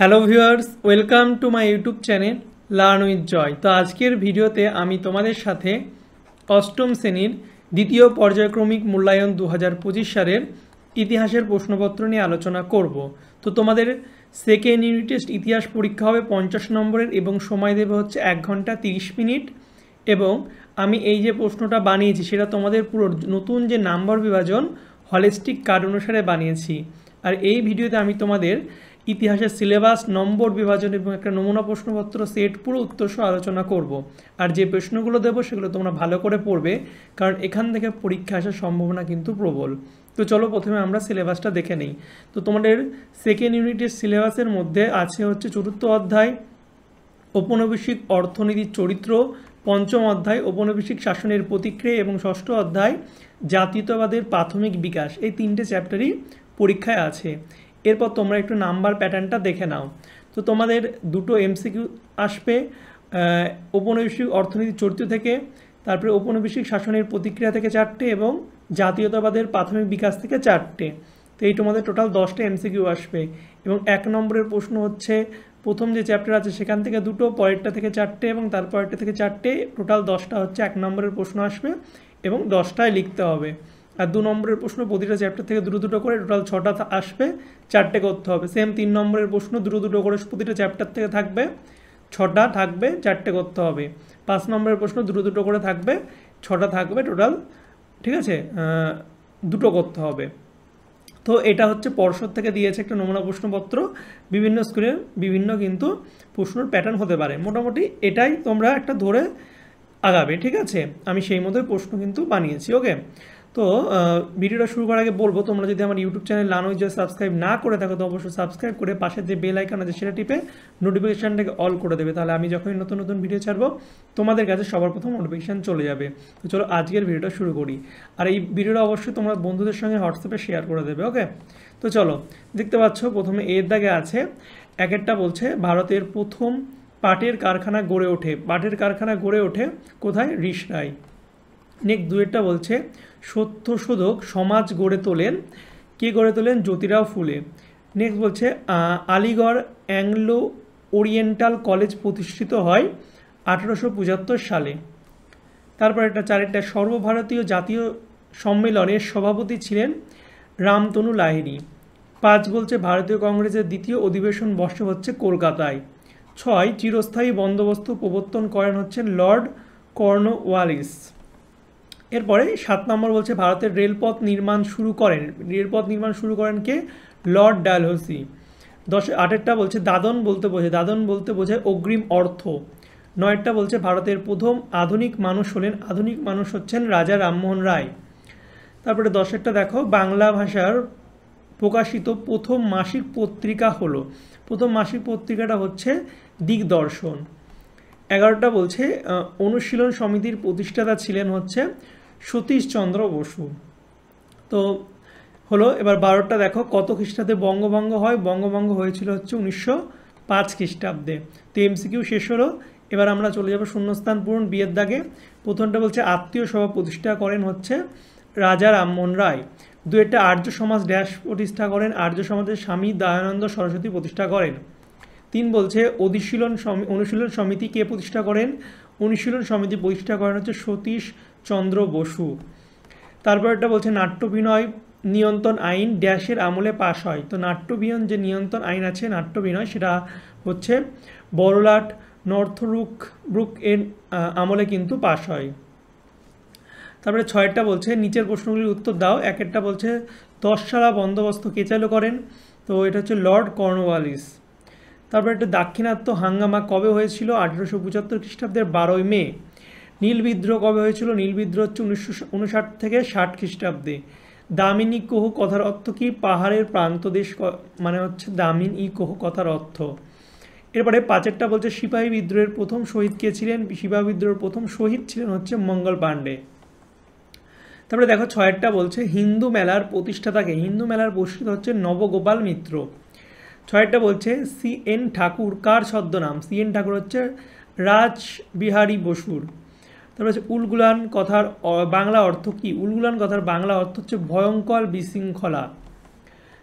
Hello viewers, welcome to my YouTube channel learn with Joy. তো আজকের ভিডিওতে আমি তোমাদের সাথে অষ্টম শ্রেণীর দ্বিতীয় পর্যায়ক্রমিক মূল্যায়ন 2025 সালের ইতিহাসের প্রশ্নপত্র নিয়ে আলোচনা করব। তো তোমাদের সেকেন্ড ইউনিট টেস্ট ইতিহাস পরীক্ষা হবে 50 নম্বরের এবং সময় দেবে হচ্ছে 1 ঘন্টা 30 মিনিট। এবং আমি এই যে প্রশ্নটা বানিয়েছি সেটা তোমাদের পুরো নতুন যে নাম্বার বিভাজন হলিস্টিক কার্ড অনুসারে বানিয়েছি। আর এই ভিডিওতে আমি তোমাদের ইতিহাসের সিলেবাস, নম্বর বিভাজন এবং একটা নমুনা প্রশ্নপত্র সেট পুরো উত্তর সহ আলোচনা করব। আর যে প্রশ্নগুলো দেবো সেগুলো তোমরা ভালো করে পড়বে, কারণ এখান থেকে পরীক্ষা আসার সম্ভাবনা কিন্তু প্রবল। তো চলো প্রথমে আমরা সিলেবাসটা দেখে নিই। তো তোমাদের সেকেন্ড ইউনিটের সিলেবাসের মধ্যে আছে হচ্ছে চতুর্থ অধ্যায় ঔপনিবেশিক অর্থনীতির চরিত্র, পঞ্চম অধ্যায় ঔপনিবেশিক শাসনের প্রতিক্রিয়া এবং ষষ্ঠ অধ্যায় জাতীয়তাবাদের প্রাথমিক বিকাশ। এই তিনটে চ্যাপ্টারই পরীক্ষায় আছে। এরপর তোমরা একটু নাম্বার প্যাটার্নটা দেখে নাও। তো তোমাদের দুটো এমসিকিউ আসবে ঔপনিবেশিক অর্থনীতির চরিত্র থেকে, তারপরে ঔপনিবেশিক শাসনের প্রতিক্রিয়া থেকে 4টে এবং জাতীয়তাবাদের প্রাথমিক বিকাশ থেকে 4টে। তো এই তোমাদের টোটাল 10টা এমসিকিউ আসবে। এবং 1 নম্বরের প্রশ্ন হচ্ছে প্রথম যে চ্যাপ্টার আছে সেখান থেকে 2টো, পরেরটা থেকে 4টে এবং তারপরেরটা থেকে 4টে, টোটাল 10টা হচ্ছে 1 নম্বরের প্রশ্ন আসবে এবং 10টায় লিখতে হবে। আর 2 নম্বরের প্রশ্ন প্রতিটা চ্যাপ্টার থেকে দুটো করে, টোটাল 6টা আসবে, 4টে করতে হবে। সেম 3 নম্বরের প্রশ্ন দুটো করে প্রতিটা চ্যাপ্টার থেকে থাকবে, 6টা থাকবে, 4টে করতে হবে। 5 নম্বরের প্রশ্ন দুটো করে থাকবে, 6টা থাকবে টোটাল, ঠিক আছে, 2টো করতে হবে। তো এটা হচ্ছে পর্ষদ থেকে দিয়েছে একটা নমুনা প্রশ্নপত্র, বিভিন্ন স্কুলের বিভিন্ন কিন্তু প্রশ্নের প্যাটার্ন হতে পারে। মোটামুটি এটাই তোমরা একটা ধরে আগাবে, ঠিক আছে। আমি সেই মতোই প্রশ্ন কিন্তু বানিয়েছি। ওকে, তো ভিডিওটা শুরু করার আগে বলবো, তোমরা যদি আমার YouTube channel learn with Joy subscribe না করে থাকো তো অবশ্যই সাবস্ক্রাইব করে পাশের যে বেল আইকন আছে সেটা টিপে নোটিফিকেশানটাকে অল করে দেবে। তাহলে আমি যখনই নতুন নতুন ভিডিও ছাড়বো তোমাদের কাছে সবার প্রথম নোটিফিকেশান চলে যাবে। তো চলো আজকের ভিডিওটা শুরু করি। আর এই ভিডিওটা অবশ্যই তোমরা বন্ধুদের সঙ্গে হোয়াটসঅ্যাপে শেয়ার করে দেবে। ওকে, তো চলো দেখতে পাচ্ছ প্রথমে এর দাগে আছে, একটা বলছে ভারতের প্রথম পাটের কারখানা গড়ে ওঠে। পাটের কারখানা গড়ে ওঠে কোথায়? রিষড়ায়। নেক্সট 2টা বলছে সত্যশোধক সমাজ গড়ে তোলেন। কে গড়ে তোলেন? জ্যোতিরাও ফুলে। নেক্সট বলছে আলিগড় অ্যাংলো ওরিয়েন্টাল কলেজ প্রতিষ্ঠিত হয় 1875 সালে। তারপর একটা 4টা সর্বভারতীয় জাতীয় সম্মেলনের সভাপতি ছিলেন রামতনু লাহিড়ী। 5 বলছে ভারতীয় কংগ্রেসের দ্বিতীয় অধিবেশন বসে হচ্ছে কলকাতায়। 6 চিরস্থায়ী বন্দোবস্ত প্রবর্তন করেন হচ্ছেন লর্ড কর্নওয়ালিস। এরপরে 7 নম্বর বলছে ভারতের রেলপথ নির্মাণ শুরু করেন কে? লর্ড ডালহৌসি। 8টা বলছে দাদন বলতে বোঝায় অগ্রিম অর্থ। 9টা বলছে ভারতের প্রথম আধুনিক মানুষ হচ্ছেন রাজা রামমোহন রায়। তারপরে 10টা দেখো বাংলা ভাষার প্রকাশিত প্রথম মাসিক পত্রিকা হলো, প্রথম মাসিক পত্রিকাটা হচ্ছে দিগদর্শন। 11টা বলছে অনুশীলন সমিতির প্রতিষ্ঠাতা ছিলেন হচ্ছে সতীশচন্দ্র বসু। তো হলো, এবার 12টা দেখো কত খ্রিস্টাব্দে বঙ্গভঙ্গ হয়? বঙ্গভঙ্গ হয়েছিল হচ্ছে 1905 খ্রিস্টাব্দে। তো এমসিকিউ শেষ হলো। এবার আমরা চলে যাবো শূন্যস্থান পূরণ বিয়ের দাগে। প্রথমটা বলছে আত্মীয় সভা প্রতিষ্ঠা করেন হচ্ছে রাজা রামমোহন রায়। 2টা আর্য সমাজ ড্যাশ প্রতিষ্ঠা করেন, আর্য সমাজের স্বামী দয়ানন্দ সরস্বতী প্রতিষ্ঠা করেন। 3 বলছে অনুশীলন সমিতি কে প্রতিষ্ঠা করেন? অনুশীলন সমিতি প্রতিষ্ঠা করেন হচ্ছে সতীশচন্দ্র বসু। তারপর একটা বলছে নাট্যভিনয় নিয়ন্ত্রণ আইন ড্যাশের আমলে পাশ হয়। তো নাট্যভিনয় যে নিয়ন্ত্রণ আইন আছে নাট্যভিনয়, সেটা হচ্ছে বড়লাট নর্থব্রুক এর আমলে কিন্তু পাশ হয়। তারপরে 6টা বলছে নিচের প্রশ্নগুলির উত্তর দাও। 1টা বলছে 10 সালা বন্দোবস্ত কে চালু করেন? তো এটা হচ্ছে লর্ড কর্নওয়ালিস। তারপর একটা দাক্ষিণাত্য হাঙ্গামা কবে হয়েছিল? 1875 খ্রিস্টাব্দের 12ই মে। নীল বিদ্রোহ কবে হয়েছিল? নীল বিদ্রোহ হচ্ছে 1959 থেকে 60 খ্রিস্টাব্দে। দামিনী কোহ কথার অর্থ কি? পাহাড়ের প্রান্তদেশ মানে হচ্ছে দামিনী কোহ কথার অর্থ। এরপরে 5টা বলছে সিপাহী বিদ্রোহের প্রথম শহীদ কে ছিলেন? সিপাহী বিদ্রোহের প্রথম শহীদ ছিলেন হচ্ছে মঙ্গল পাণ্ডে। তারপরে দেখো 6টা বলছে হিন্দু মেলার প্রতিষ্ঠাতাকে? হিন্দু মেলার প্রতিষ্ঠাতা হচ্ছে নবগোপাল মিত্র। 6টা বলছে CN ঠাকুর কার ছদ্মনাম? CN ঠাকুর হচ্ছে রাসবিহারী বসুর। তারপর হচ্ছে উলগুলান কথার বাংলা অর্থ কি? উলগুলান কথার বাংলা অর্থ হচ্ছে ভয়ঙ্কর বিশৃঙ্খলা।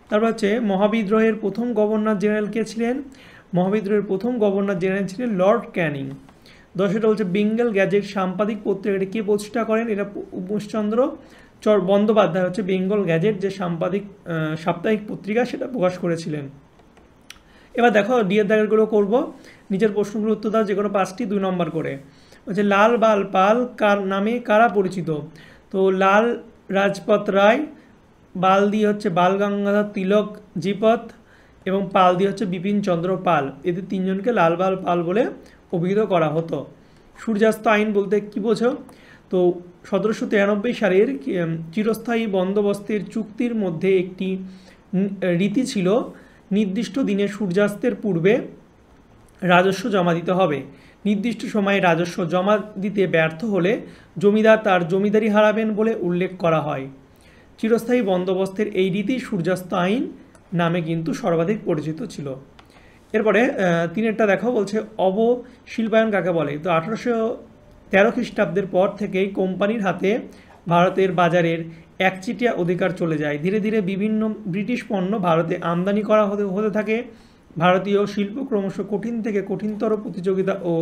তারপর হচ্ছে মহাবিদ্রোহের প্রথম গভর্নর জেনারেল কে ছিলেন? মহাবিদ্রোহের প্রথম গভর্নর জেনারেল ছিলেন লর্ড ক্যানিং। 10 এটা বলছে বেঙ্গল গ্যাজেট সাম্পাদিক পত্রিকাটি কে প্রতিষ্ঠা করেন? এটা উমেশচন্দ্র বন্দ্যোপাধ্যায় হচ্ছে বেঙ্গল গ্যাজেট যে সাপ্তাহিক পত্রিকা সেটা প্রকাশ করেছিলেন। এবার দেখো ডিএর দাগেরগুলো করবো, নিজের প্রশ্নগুলো উত্তর দাও, যে কোনো 5টি 2 নম্বর করে। হচ্ছে লাল বাল পাল কার নামে কারা পরিচিত? তো লাল রাজপথ রায়, বাল দিয়ে হচ্ছে বাল গঙ্গাধর তিলক জিপথ, এবং পাল দিয়ে হচ্ছে বিপিন চন্দ্র পাল। এদের 3 জনকে লাল বাল পাল বলে অভিহিত করা হতো। সূর্যাস্ত আইন বলতে কি বোঝো? তো 1793 সালের চিরস্থায়ী বন্দোবস্তের চুক্তির মধ্যে একটি রীতি ছিল, নির্দিষ্ট দিনে সূর্যাস্তের পূর্বে রাজস্ব জমা দিতে হবে। নির্দিষ্ট সময়ে রাজস্ব জমা দিতে ব্যর্থ হলে জমিদার তার জমিদারি হারাবেন বলে উল্লেখ করা হয়। চিরস্থায়ী বন্দোবস্তের এই রীতি সূর্যাস্ত আইন নামে কিন্তু সর্বাধিক পরিচিত ছিল। এরপরে 3এরটা দেখো, বলছে অবশিল্পায়ন কাকে বলে? তো 1813 খ্রিস্টাব্দের পর থেকেই কোম্পানির হাতে ভারতের বাজারের একচেটিয়া অধিকার চলে যায়। ধীরে ধীরে বিভিন্ন ব্রিটিশ পণ্য ভারতে আমদানি করা হতে থাকে। ভারতীয় শিল্প ক্রমশ কঠিন থেকে কঠিনতর প্রতিযোগিতা ও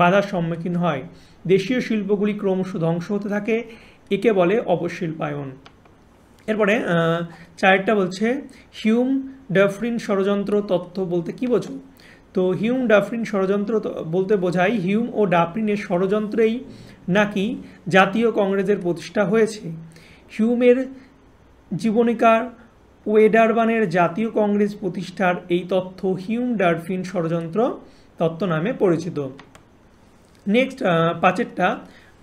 বাধার সম্মুখীন হয়। দেশীয় শিল্পগুলি ক্রমশ ধ্বংস হতে থাকে, একে বলে অবশিল্পায়ন। এরপরে 4টা বলছে হিউম ডাফরিন ষড়যন্ত্র তত্ত্ব বলতে কি বোঝো? তো হিউম ডাফরিন ষড়যন্ত্র বলতে বোঝায় হিউম ও ডাফরিনের ষড়যন্ত্রেই নাকি জাতীয় কংগ্রেসের প্রতিষ্ঠা হয়েছে। হিউমের জীবনীকার ওয়েডারবানের জাতীয় কংগ্রেস প্রতিষ্ঠার এই তথ্য হিউম ডাফরিন ষড়যন্ত্র তত্ত্ব নামে পরিচিত। নেক্সট 5এরটা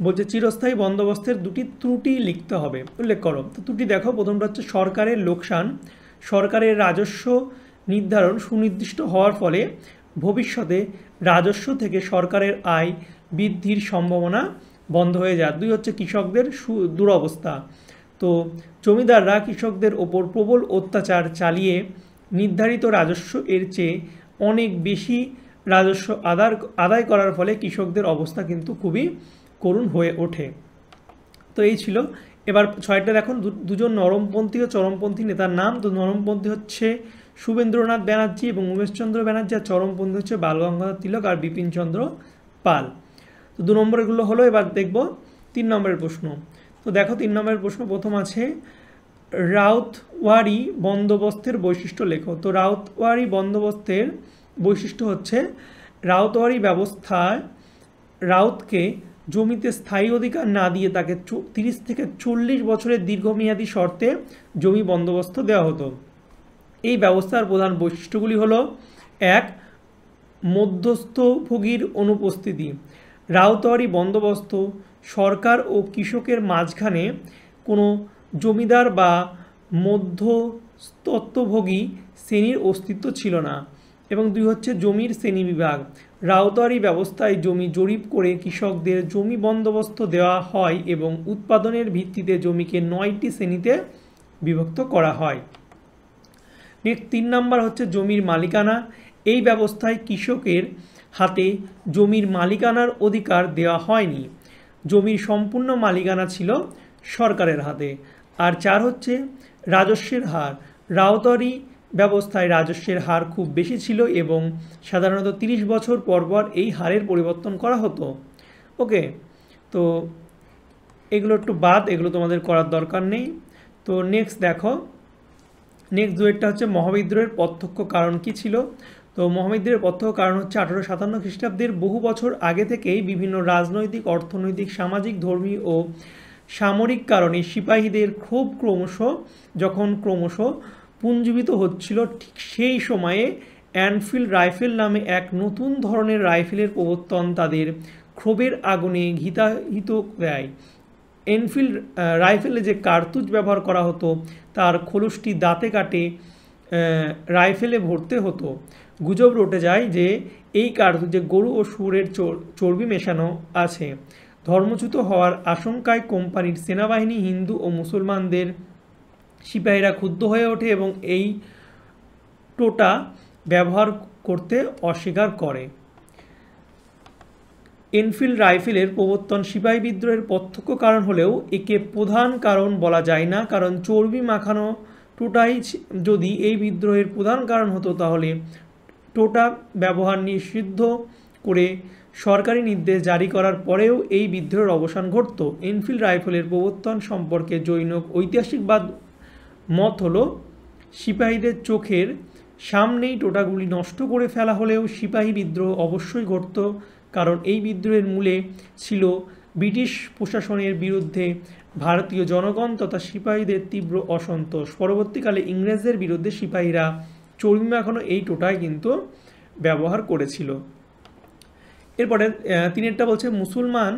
বলছে চিরস্থায়ী বন্দোবস্তের 2টি ত্রুটি লিখতে হবে, উল্লেখ করো। তো ত্রুটি দেখো, প্রথমটা হচ্ছে সরকারের লোকসান। সরকারের রাজস্ব নির্ধারণ সুনির্দিষ্ট হওয়ার ফলে ভবিষ্যতে রাজস্ব থেকে সরকারের আয় বৃদ্ধির সম্ভাবনা বন্ধ হয়ে যায়। 2 হচ্ছে কৃষকদের দুরবস্থা। তো জমিদাররা কৃষকদের ওপর প্রবল অত্যাচার চালিয়ে নির্ধারিত রাজস্ব এর চেয়ে অনেক বেশি রাজস্ব আদায় করার ফলে কৃষকদের অবস্থা কিন্তু খুবই করুণ হয়ে ওঠে। তো এই ছিল। এবার 6টা দেখুন, 2জন নরমপন্থী ও চরমপন্থী নেতার নাম। তো নরমপন্থী হচ্ছে শুভেন্দ্রনাথ ব্যানার্জি এবং উমেশচন্দ্র ব্যানার্জি, আর চরমপন্থী হচ্ছে বাল গঙ্গাধর তিলক আর বিপিন চন্দ্র পাল। তো 2 নম্বরগুলো হলো। এবার দেখব 3 নম্বরের প্রশ্ন। তো দেখো 3 নম্বরের প্রশ্ন প্রথম আছে রাউতওয়ারি বন্দোবস্তের বৈশিষ্ট্য লেখো। তো রাউতওয়ারি বন্দোবস্তের বৈশিষ্ট্য হচ্ছে রাউতওয়ারি ব্যবস্থায় রাউতকে জমিতে স্থায়ী অধিকার না দিয়ে তাকে 30 থেকে 40 বছরের দীর্ঘমেয়াদী শর্তে জমি বন্দোবস্ত দেওয়া হতো। এই ব্যবস্থার প্রধান বৈশিষ্ট্যগুলি হলো: 1. মধ্যস্থভোগীর অনুপস্থিতি। রাউতওয়ারি বন্দোবস্ত সরকার ও কৃষকের মাঝখানে কোনো জমিদার বা মধ্যস্থভোগী শ্রেণীর অস্তিত্ব ছিল না। এবং 2 হচ্ছে জমির শ্রেণীবিভাগ। রাউতওয়ারি ব্যবস্থায় জমি জরিপ করে কৃষকদের জমি বন্দোবস্ত দেওয়া হয় এবং উৎপাদনের ভিত্তিতে জমিকে 9টি শ্রেণীতে বিভক্ত করা হয়। নেক্সট 3 নম্বর হচ্ছে জমির মালিকানা। এই ব্যবস্থায় কৃষকের হাতে জমির মালিকানার অধিকার দেওয়া হয়নি, জমির সম্পূর্ণ মালিকানা ছিল সরকারের হাতে। আর 4 হচ্ছে রাজস্বের হার। রাউতওয়ারি ব্যবস্থায় রাজস্বের হার খুব বেশি ছিল এবং সাধারণত 30 বছর পর পর এই হারের পরিবর্তন করা হতো। ওকে, তো এগুলো একটু বাদ, এগুলো তোমাদের করার দরকার নেই। তো নেক্সট দেখো, নেক্সট 2টা হচ্ছে মহাবিদ্রোহের প্রত্যক্ষ কারণ কি ছিল। তো মহাবিদ্রোহের প্রত্যক্ষ কারণ হচ্ছে 1857 খ্রিস্টাব্দের বহু বছর আগে থেকেই বিভিন্ন রাজনৈতিক, অর্থনৈতিক, সামাজিক, ধর্মীয় ও সামরিক কারণে সিপাহীদের ক্ষোভ ক্রমশ পুঞ্জীবিত হচ্ছিল। ঠিক সেই সময়ে এনফিল্ড রাইফেল নামে এক নতুন ধরনের রাইফেলের প্রবর্তন তাদের ক্ষোভের আগুনে ঘিতাহিত দেয়। এনফিল্ড রাইফেলে যে কার্তুজ ব্যবহার করা হতো তার খোলসটি দাঁতে কাটে রাইফেলে ভরতে হতো। গুজব রটে যায় যে এই কার্তুজে গরু ও শুয়োরের চর্বি মেশানো আছে। ধর্মচ্যুত হওয়ার আশঙ্কায় কোম্পানির সেনাবাহিনী হিন্দু ও মুসলমানদের সিপাহীরা ক্ষুব্ধ হয়ে ওঠে এবং এই টোটা ব্যবহার করতে অস্বীকার করে। এনফিল্ড রাইফেলের প্রবর্তন সিপাহী বিদ্রোহের প্রত্যক্ষ কারণ হলেও একে প্রধান কারণ বলা যায় না, কারণ চর্বি মাখানো টোটাই যদি এই বিদ্রোহের প্রধান কারণ হতো, তাহলে টোটা ব্যবহার নিষিদ্ধ করে সরকারি নির্দেশ জারি করার পরেও এই বিদ্রোহের অবসান ঘটত। এনফিল্ড রাইফেলের প্রবর্তন সম্পর্কে জৈন ঐতিহাসিকবাদ মত হলো সিপাহীদের চোখের সামনেই টোটাগুলি নষ্ট করে ফেলা হলেও সিপাহী বিদ্রোহ অবশ্যই ঘটত, কারণ এই বিদ্রোহের মূলে ছিল ব্রিটিশ প্রশাসনের বিরুদ্ধে ভারতীয় জনগণ তথা সিপাহীদের তীব্র অসন্তোষ। পরবর্তীকালে ইংরেজদের বিরুদ্ধে সিপাহীরা চর্বি মাখানো এই টোটাই কিন্তু ব্যবহার করেছিল। এরপরে তিনেরটা বলছে মুসলমান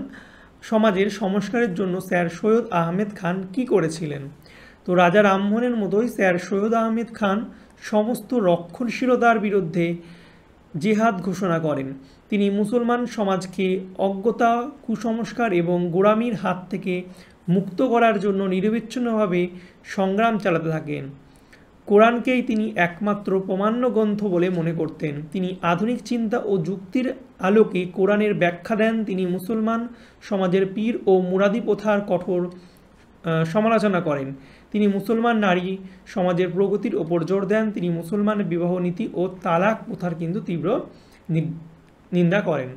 সমাজের সংস্কারের জন্য স্যার সৈয়দ আহমেদ খান কি করেছিলেন। তো রাজা রামমোহনের মতোই স্যার সৈয়দ আহমেদ খান সমস্ত রক্ষণশীলতার বিরুদ্ধে জেহাদ ঘোষণা করেন। তিনি মুসলমান সমাজকে অজ্ঞতা, কুসংস্কার এবং গোঁড়ামির হাত থেকে মুক্ত করার জন্য নিরবিচ্ছিন্নভাবে সংগ্রাম চালাতে থাকেন। কোরআনকেই তিনি একমাত্র প্রমাণ্য গ্রন্থ বলে মনে করতেন। তিনি আধুনিক চিন্তা ও যুক্তির আলোকে কোরআনের ব্যাখ্যা দেন। তিনি মুসলমান সমাজের পীর ও মুরাদি প্রথার কঠোর সমালোচনা করেন। তিনি মুসলমান নারী সমাজের প্রগতির ওপর জোর দেন। তিনি মুসলমান বিবাহ নীতি ও তালাক প্রথার কিন্তু তীব্র নিন্দা করেন।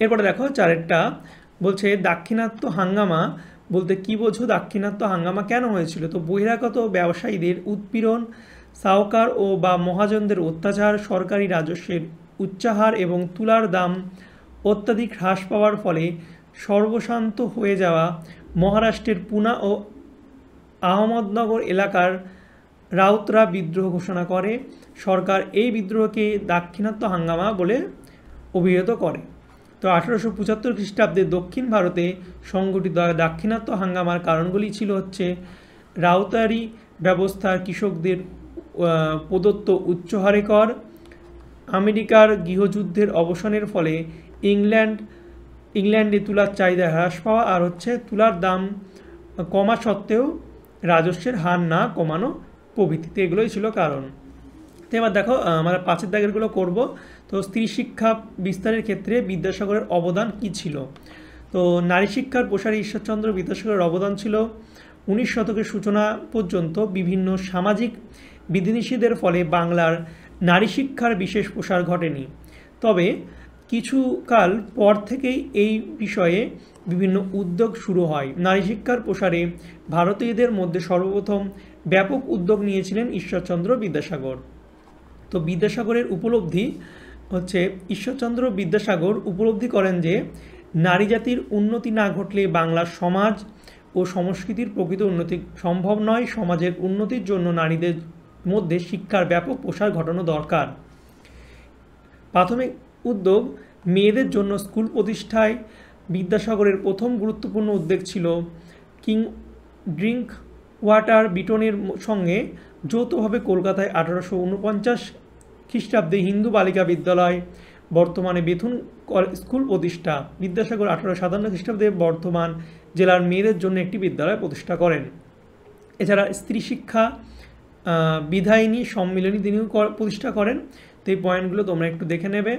এরপরে দেখো চারেরটা বলছে দাক্ষিণাত্য হাঙ্গামা বলতে কি বোঝো, দাক্ষিণাত্য হাঙ্গামা কেন হয়েছিল। তো বহিরাগত ব্যবসায়ীদের উৎপীড়ন, সাউকার ও বা মহাজনদের অত্যাচার, সরকারি রাজস্বের উচ্চাহার এবং তুলার দাম অত্যাধিক হ্রাস পাওয়ার ফলে সর্বশান্ত হয়ে যাওয়া মহারাষ্ট্রের পুনা ও আহমদনগর এলাকার রাউতরা বিদ্রোহ ঘোষণা করে। সরকার এই বিদ্রোহকে দাক্ষিণাত্য হাঙ্গামা বলে অভিহিত করে। তো 1875 খ্রিস্টাব্দে দক্ষিণ ভারতে সংগঠিত দাক্ষিণাত্য হাঙ্গামার কারণগুলি ছিল হচ্ছে রাউতারি ব্যবস্থার কৃষকদের প্রদত্ত উচ্চহারে কর, আমেরিকার গৃহযুদ্ধের অবসানের ফলে ইংল্যান্ডে তুলার চাহিদা হ্রাস পাওয়া, আর হচ্ছে তুলার দাম কমা সত্ত্বেও রাজস্বের হার না কমানো প্রভৃতি। এগুলোই ছিল কারণ। তো এবার দেখো আমরা পাঁচের দাগেরগুলো করব। তো স্ত্রী শিক্ষা বিস্তারের ক্ষেত্রে বিদ্যাসাগরের অবদান কি ছিল। তো নারী শিক্ষার প্রসারে ঈশ্বরচন্দ্র বিদ্যাসাগরের অবদান ছিল 19 শতকের সূচনা পর্যন্ত বিভিন্ন সামাজিক বিধিনিষেধের ফলে বাংলার নারী শিক্ষার বিশেষ প্রসার ঘটেনি। তবে কিছুকাল পর থেকেই এই বিষয়ে বিভিন্ন উদ্যোগ শুরু হয়। নারী শিক্ষার প্রসারে ভারতীয়দের মধ্যে সর্বপ্রথম ব্যাপক উদ্যোগ নিয়েছিলেন ঈশ্বরচন্দ্র বিদ্যাসাগর। তো বিদ্যাসাগরের উপলব্ধি হচ্ছে ঈশ্বরচন্দ্র বিদ্যাসাগর উপলব্ধি করেন যে নারী জাতির উন্নতি না ঘটলে বাংলার সমাজ ও সংস্কৃতির প্রকৃত উন্নতি সম্ভব নয়। সমাজের উন্নতির জন্য নারীদের মধ্যে শিক্ষার ব্যাপক প্রসার ঘটানো দরকার। প্রাথমিক উদ্যোগ মেয়েদের জন্য স্কুল প্রতিষ্ঠায় বিদ্যাসাগরের প্রথম গুরুত্বপূর্ণ উদ্যোগ ছিল কিং ড্রিঙ্ক ওয়াটার বিটনের সঙ্গে যৌথভাবে কলকাতায় 1849 খ্রিস্টাব্দে হিন্দু বালিকা বিদ্যালয় বর্তমানে বেথুন স্কুল প্রতিষ্ঠা। বিদ্যাসাগর 1857 খ্রিস্টাব্দে বর্ধমান জেলার মেয়েদের জন্য একটি বিদ্যালয় প্রতিষ্ঠা করেন। এছাড়া স্ত্রী শিক্ষা বিধায়িনী সম্মিলনী তিনিও প্রতিষ্ঠা করেন। তো এই পয়েন্টগুলো তোমরা একটু দেখে নেবে।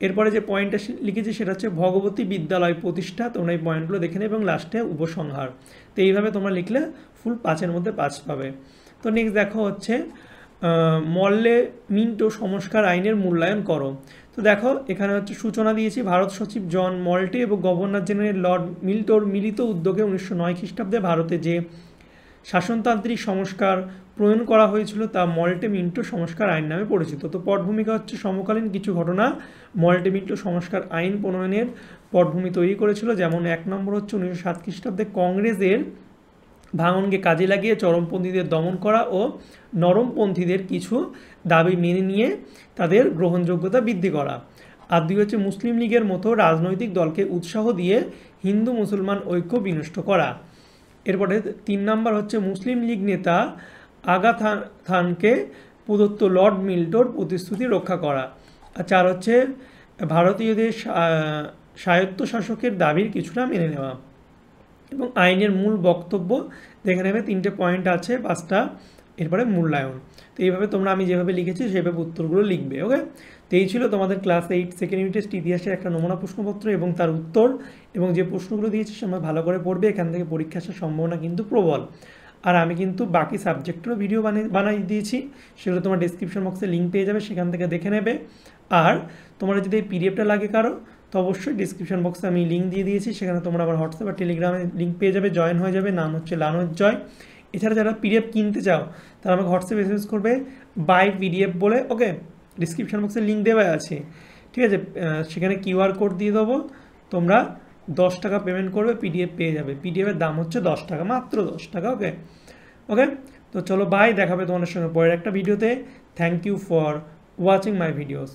এরপরে যে পয়েন্টটা লিখেছি সেটা হচ্ছে ভগবতী বিদ্যালয় প্রতিষ্ঠা। তোমরা এই পয়েন্টগুলো দেখে নেবে এবং লাস্টে উপসংহার। তো এইভাবে তোমরা লিখলে ফুল 5-এর মধ্যে 5 পাবে। তো নেক্সট দেখো হচ্ছে মল্লে মিন্টো সংস্কার আইনের মূল্যায়ন করো। তো দেখো এখানে হচ্ছে সূচনা দিয়েছি ভারত সচিব জন মল্টে এবং গভর্নর জেনারেল লর্ড মিল্টোর মিলিত উদ্যোগে 1909 খ্রিস্টাব্দে ভারতে যে শাসনতান্ত্রিক সংস্কার প্রণয়ন করা হয়েছিল তা মল্টে মিন্টো সংস্কার আইন নামে পরিচিত। তো পটভূমিকা হচ্ছে সমকালীন কিছু ঘটনা মল্টে মিন্টো সংস্কার আইন প্রণয়নের পটভূমি তৈরি করেছিল। যেমন 1 নম্বর হচ্ছে 1907 খ্রিস্টাব্দে কংগ্রেসের ভাঙনকে কাজে লাগিয়ে চরমপন্থীদের দমন করা ও নরমপন্থীদের কিছু দাবি মেনে নিয়ে তাদের গ্রহণযোগ্যতা বৃদ্ধি করা। আর 2 হচ্ছে মুসলিম লীগের মতো রাজনৈতিক দলকে উৎসাহ দিয়ে হিন্দু মুসলমান ঐক্য বিনষ্ট করা। এরপরে 3 নম্বর হচ্ছে মুসলিম লীগ নেতা আগা খানকে প্রদত্ত লর্ড মিল্টোর প্রতিশ্রুতি রক্ষা করা। আর 4 হচ্ছে ভারতীয়দের স্বায়ত্তশাসকের দাবির কিছুটা মেনে নেওয়া এবং আইনের মূল বক্তব্য দেখে নেবে। 3টে পয়েন্ট আছে 5টা। এরপরে মূল্যায়ন। তো এইভাবে তোমরা আমি যেভাবে লিখেছি সেভাবে উত্তরগুলো লিখবে। ওকে, তো এই ছিল তোমাদের ক্লাস 8 সেকেন্ড ইউনিট টেস্ট ইতিহাসের একটা নমুনা প্রশ্নপত্র এবং তার উত্তর এবং যে প্রশ্নগুলো দিয়েছি সেটা ভালো করে পড়বে। এখান থেকে পরীক্ষা আসার সম্ভাবনা কিন্তু প্রবল। আর আমি কিন্তু বাকি সাবজেক্টেরও ভিডিও বানাই দিয়েছি, সেগুলো তোমার ডেসক্রিপশন বক্সে লিঙ্ক পেয়ে যাবে, সেখান থেকে দেখে নেবে। আর তোমরা যদি এই পিডিএফটা লাগে কারো, তো অবশ্যই ডিসক্রিপশন বক্সে আমি লিঙ্ক দিয়ে দিয়েছি, সেখানে তোমরা আমার হোয়াটসঅ্যাপ আর টেলিগ্রামে লিঙ্ক পেয়ে যাবে, জয়েন হয়ে যাবে। নাম হচ্ছে লানুজ জয়। এছাড়া যারা পিডিএফ কিনতে চাও তারা আমাকে হোয়াটসঅ্যাপ এসএমএস করবে বাই পিডিএফ বলে, ওকে। ডিসক্রিপশন বক্সে লিঙ্ক দেওয়া আছে, ঠিক আছে। সেখানে কিউআর কোড দিয়ে দেবো, তোমরা 10 টাকা পেমেন্ট করবে, পিডিএফ পেয়ে যাবে। পিডিএফের দাম হচ্ছে 10 টাকা, মাত্র 10 টাকা, ওকে। ওকে, তো চলো বাই, দেখাবে তোমাদের সঙ্গে পরের একটা ভিডিওতে। Thank you for watching my videos.